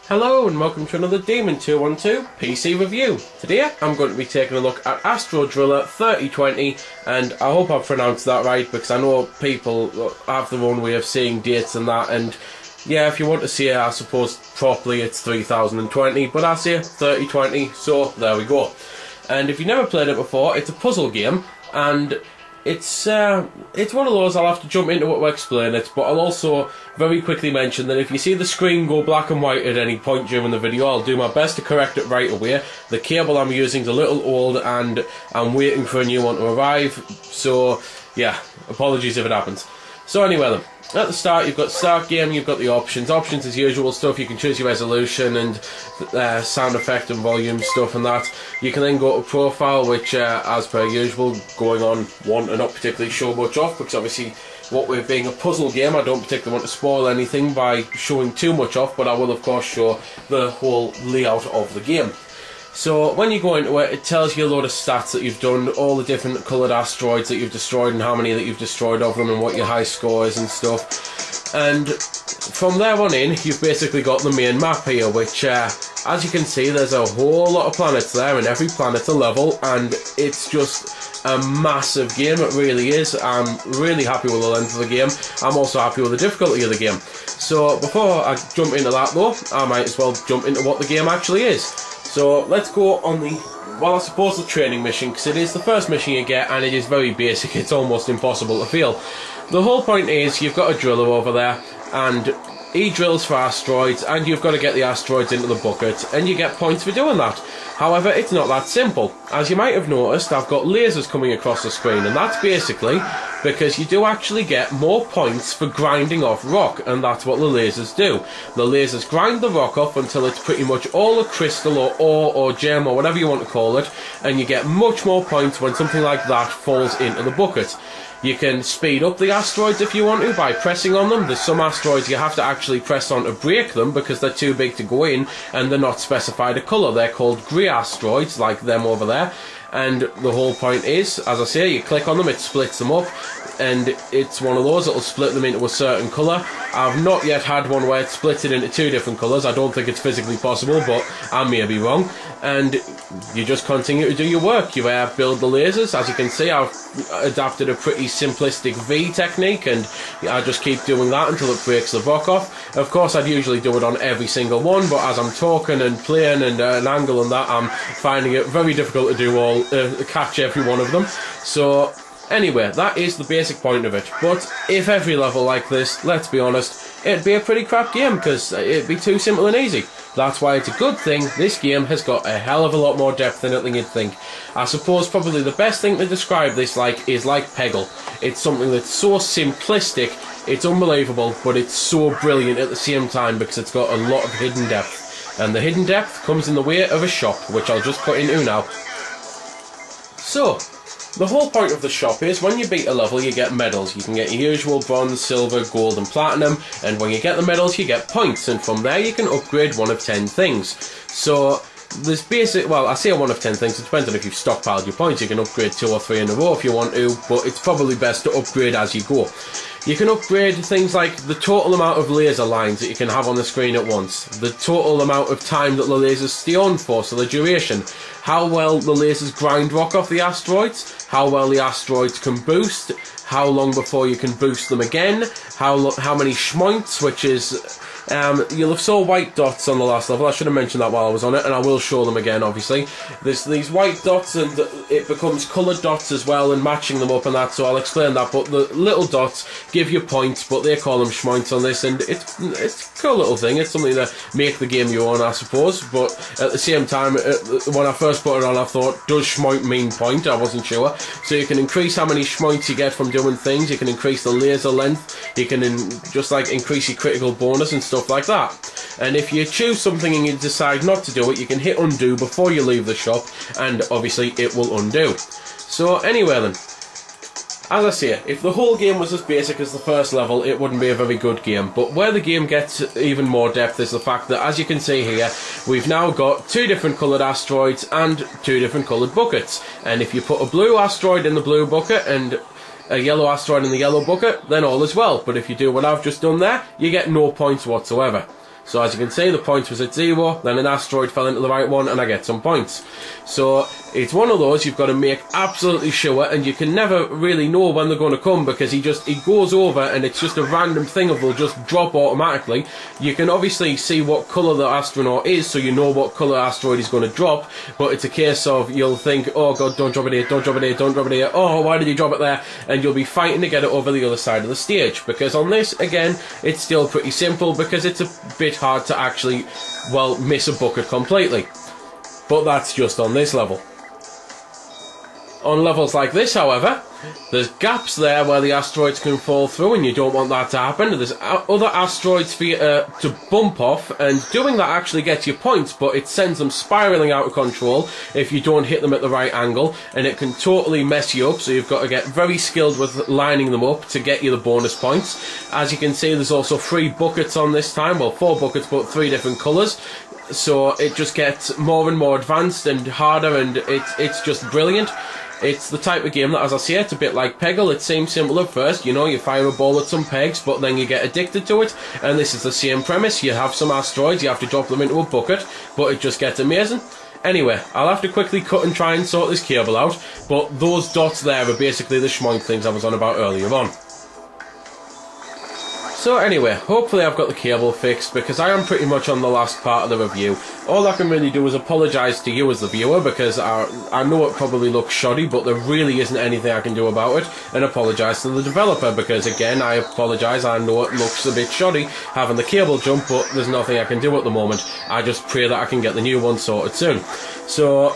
Hello and welcome to another Demon212 PC review. Today I'm going to be taking a look at AstroDriller3020, and I hope I've pronounced that right because I know people have their own way of saying dates and that, and yeah, if you want to say it, I suppose properly it's 3020, but I say 3020, so there we go. And if you've never played it before, it's a puzzle game, and it's one of those I'll have to jump into it to explain it, but I'll also very quickly mention that if you see the screen go black and white at any point during the video, I'll do my best to correct it right away. The cable I'm using is a little old and I'm waiting for a new one to arrive, so yeah, apologies if it happens. So anyway then, at the start you've got start game, you've got the options. Options as usual stuff, you can choose your resolution and sound effect and volume stuff and that. You can then go to profile, which as per usual, going on one and not particularly show much off, because obviously what with being a puzzle game I don't particularly want to spoil anything by showing too much off, but I will of course show the whole layout of the game. So when you go into it, it tells you a load of stats that you've done, all the different coloured asteroids that you've destroyed and how many that you've destroyed of them and what your high score is and stuff. And from there on in, you've basically got the main map here, which as you can see, there's a whole lot of planets there, and every planet's a level, and it's just a massive game. It really is. I'm really happy with the length of the game. I'm also happy with the difficulty of the game. So before I jump into that though, I might as well jump into what the game actually is. So let's go on the, well, I suppose the training mission, because it is the first mission you get and it is very basic. It's almost impossible to fail. The whole point is you've got a driller over there and he drills for asteroids, and you've got to get the asteroids into the bucket, and you get points for doing that. However, it's not that simple. As you might have noticed, I've got lasers coming across the screen, and that's basically because you do actually get more points for grinding off rock, and that's what the lasers do. The lasers grind the rock off until it's pretty much all a crystal or ore or gem or whatever you want to call it, and you get much more points when something like that falls into the bucket. You can speed up the asteroids if you want to by pressing on them. There's some asteroids you have to actually press on to break them because they're too big to go in and they're not specified a colour. They're called grey asteroids, like them over there. And the whole point is, as I say, you click on them, it splits them up, and it's one of those that'll split them into a certain colour. I've not yet had one where it splits it into two different colours. I don't think it's physically possible, but I may be wrong. And you just continue to do your work. You build the lasers. As you can see, I've adapted a pretty simplistic V technique, and I just keep doing that until it breaks the rock off. Of course, I'd usually do it on every single one, but as I'm talking and playing and an angle and that, I'm finding it very difficult to do all, catch every one of them. So anyway, that is the basic point of it. But if every level like this, let's be honest, it'd be a pretty crap game because it'd be too simple and easy. That's why it's a good thing this game has got a hell of a lot more depth in it than you'd think. I suppose probably the best thing to describe this is like Peggle. It's something that's so simplistic, it's unbelievable, but it's so brilliant at the same time because it's got a lot of hidden depth. And the hidden depth comes in the way of a shop, which I'll just put into now. So, the whole point of the shop is when you beat a level you get medals. You can get your usual bronze, silver, gold and platinum, and when you get the medals you get points, and from there you can upgrade one of 10 things. So there's basic, well, I say one of 10 things, it depends on if you've stockpiled your points. You can upgrade 2 or 3 in a row if you want to, but it's probably best to upgrade as you go. You can upgrade things like the total amount of laser lines that you can have on the screen at once, the total amount of time that the lasers stay on for, so the duration, how well the lasers grind rock off the asteroids, how well the asteroids can boost, how long before you can boost them again, how many schmoints, which is, you'll have saw white dots on the last level. I should have mentioned that while I was on it, and I will show them again obviously. There's these white dots and it becomes coloured dots as well, and matching them up and that, so I'll explain that. But the little dots give you points, but they call them schmoints on this, and it's a cool little thing. It's something to make the game your own, I suppose, but at the same time, when I first put it on I thought, does schmoint mean point? I wasn't sure. So you can increase how many schmoints you get from doing things, you can increase the laser length, you can just like increase your critical bonus and stuff like that. And if you choose something and you decide not to do it, you can hit undo before you leave the shop, and obviously it will undo. So anyway then, as I say, if the whole game was as basic as the first level, it wouldn't be a very good game. But where the game gets even more depth is the fact that, as you can see here, we've now got 2 different coloured asteroids and 2 different coloured buckets. And if you put a blue asteroid in the blue bucket and a yellow asteroid in the yellow bucket, then all is well. But if you do what I've just done there, you get no points whatsoever. So as you can see, the points was at 0, then an asteroid fell into the right one, and I get some points. So it's one of those you've got to make absolutely sure, and you can never really know when they're going to come, because he goes over and it's just a random thing of they'll just drop automatically. You can obviously see what colour the astronaut is, so you know what colour asteroid he's going to drop, but it's a case of you'll think, oh god, don't drop it here, don't drop it here, don't drop it here, oh why did he drop it there, and you'll be fighting to get it over the other side of the stage. Because on this, again, it's still pretty simple, because it's a bit hard to actually, well, miss a bucket completely. But that's just on this level. On levels like this, however, there's gaps there where the asteroids can fall through, and you don't want that to happen. There's other asteroids for you to bump off, and doing that actually gets you points, but it sends them spiralling out of control if you don't hit them at the right angle, and it can totally mess you up, so you've got to get very skilled with lining them up to get you the bonus points. As you can see, there's also 3 buckets on this time, well 4 buckets but 3 different colours. So it just gets more and more advanced and harder, and it's just brilliant. It's the type of game that, as I say, it's a bit like Peggle. It seems simple at first, you know, you fire a ball at some pegs, but then you get addicted to it, and this is the same premise. You have some asteroids, you have to drop them into a bucket, but it just gets amazing. Anyway, I'll have to quickly cut and try and sort this cable out, but those dots there are basically the schmoink things I was on about earlier on. So anyway, hopefully I've got the cable fixed, because I am pretty much on the last part of the review. All I can really do is apologise to you as the viewer, because I know it probably looks shoddy, but there really isn't anything I can do about it, and apologise to the developer, because again, I apologise, I know it looks a bit shoddy having the cable jump, but there's nothing I can do at the moment. I just pray that I can get the new one sorted soon. So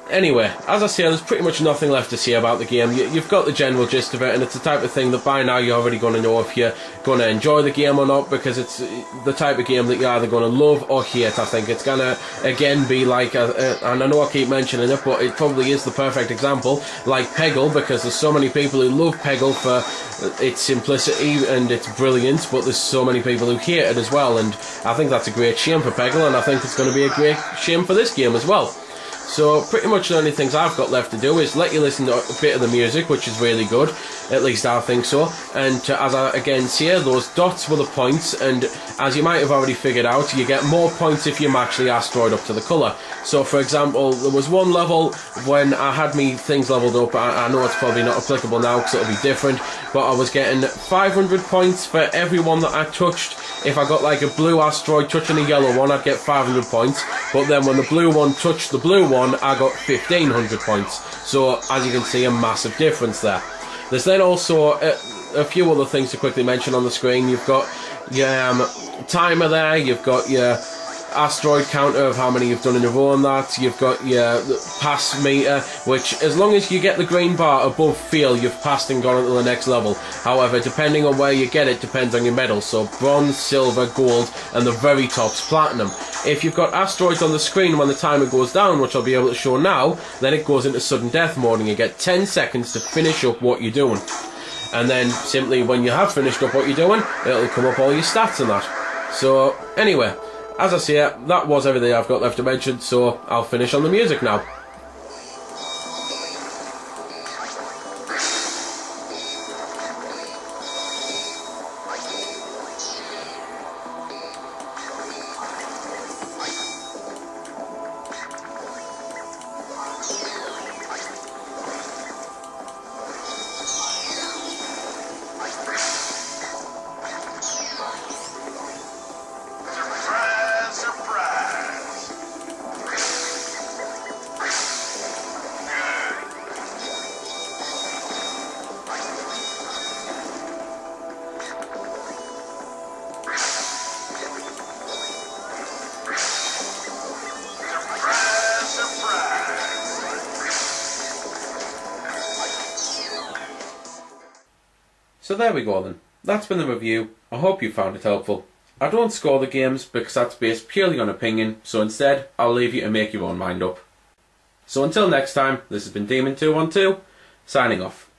anyway, as I say, there's pretty much nothing left to say about the game. You've got the general gist of it, and it's the type of thing that by now you're already going to know if you're going to enjoy the game or not, because it's the type of game that you're either going to love or hate. I think it's going to, again, be like, and I know I keep mentioning it, but it probably is the perfect example, like Peggle, because there's so many people who love Peggle for its simplicity and its brilliance, but there's so many people who hate it as well, and I think that's a great shame for Peggle, and I think it's going to be a great shame for this game as well. So pretty much the only things I've got left to do is let you listen to a bit of the music, which is really good, at least I think so. And as I again say, those dots were the points, and as you might have already figured out, you get more points if you match the asteroid up to the colour. So for example, there was one level when I had me things levelled up. I know it's probably not applicable now because it'll be different, but I was getting 500 points for every one that I touched. If I got like a blue asteroid touching a yellow one, I'd get 500 points, but then when the blue one touched the blue one, I got 1500 points. So as you can see, a massive difference there. There's then also a few other things to quickly mention on the screen. You've got your timer there, you've got your asteroid counter of how many you've done in a row on that, you've got your pass meter, which as long as you get the green bar above fail, you've passed and gone on to the next level. However, depending on where you get it, depends on your medal. So bronze, silver, gold, and the very top's platinum. If you've got asteroids on the screen when the timer goes down, which I'll be able to show now, then it goes into sudden death mode and you get 10 seconds to finish up what you're doing. And then simply when you have finished up what you're doing, it'll come up all your stats and that. So anyway, as I say, that was everything I've got left to mention, so I'll finish on the music now. So there we go then. That's been the review. I hope you found it helpful. I don't score the games because that's based purely on opinion, so instead I'll leave you to make your own mind up. So until next time, this has been Demon212, signing off.